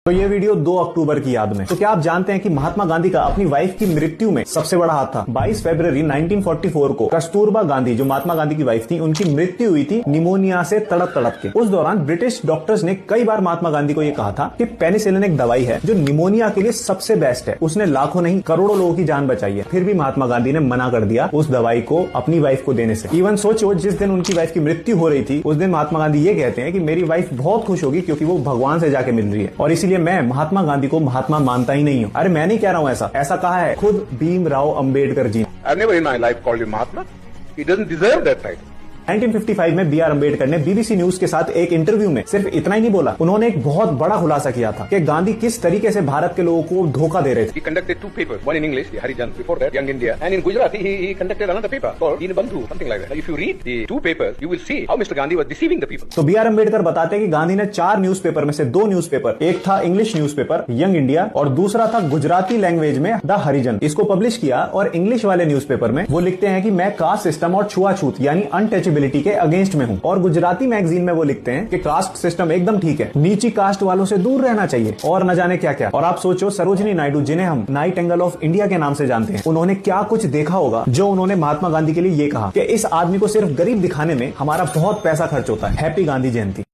तो ये वीडियो 2 अक्टूबर की याद में। तो क्या आप जानते हैं कि महात्मा गांधी का अपनी वाइफ की मृत्यु में सबसे बड़ा हाथ था। 22 फरवरी 1944 को कस्तूरबा गांधी, जो महात्मा गांधी की वाइफ थी, उनकी मृत्यु हुई थी निमोनिया से तड़प तड़प के। उस दौरान ब्रिटिश डॉक्टर्स ने कई बार महात्मा गांधी को यह कहा था कि पेनिसिलिन एक दवाई है जो निमोनिया के लिए सबसे बेस्ट है। उसने लाखों नहीं करोड़ों लोगों की जान बचाई है। फिर भी महात्मा गांधी ने मना कर दिया उस दवाई को अपनी वाइफ को देने से। इवन सोचो, जिस दिन उनकी वाइफ की मृत्यु हो रही थी उस दिन महात्मा गांधी ये कहते हैं कि मेरी वाइफ बहुत खुश होगी क्योंकि वो भगवान से जाके मिल रही है, और इसीलिए मैं महात्मा गांधी को महात्मा मानता ही नहीं हूँ। अरे मैं नहीं कह रहा हूँ, ऐसा कहा है खुद Bhimrao Ambedkar ji. I've never in my life called him Mahatma. He doesn't deserve that title. 1955 में बी आर अम्बेडकर ने बीबीसी न्यूज के साथ एक इंटरव्यू में सिर्फ इतना ही नहीं बोला, उन्होंने एक बहुत बड़ा खुलासा किया था कि गांधी किस तरीके से भारत के लोगों को धोखा दे रहे थे। He conducted 2 papers, one in English, the Harijan, before that Young India, and in Gujarati he conducted another paper called Deenbandhu, something like that. If you read the 2 papers, you will see how Mr. Gandhi was deceiving the people. तो B are Ambedkar बताते हैं कि गांधी ने 4 newspaper में से 2 newspaper, एक था English newspaper young India और दूसरा था गुजराती लैंग्वेज में द हरिजन, इसको पब्लिश किया। और इंग्लिश वाले न्यूज़पेपर में वो लिखते हैं कि मैं कास्ट सिस्टम और छुआछूत यानी अनटचेबिलिटी के अगेंस्ट में हूं, और गुजराती मैगजीन में वो लिखते हैं कि कास्ट सिस्टम एकदम ठीक है, नीची कास्ट वालों से दूर रहना चाहिए, और न जाने क्या क्या। और आप सोचो, सरोजिनी नायडू, जिन्हें हम नाइटिंगेल ऑफ इंडिया के नाम से जानते हैं, उन्होंने क्या कुछ देखा होगा जो उन्होंने महात्मा गांधी के लिए ये कहा कि इस आदमी को सिर्फ गरीब दिखाने में हमारा बहुत पैसा खर्च होता है। हैप्पी गांधी जयंती।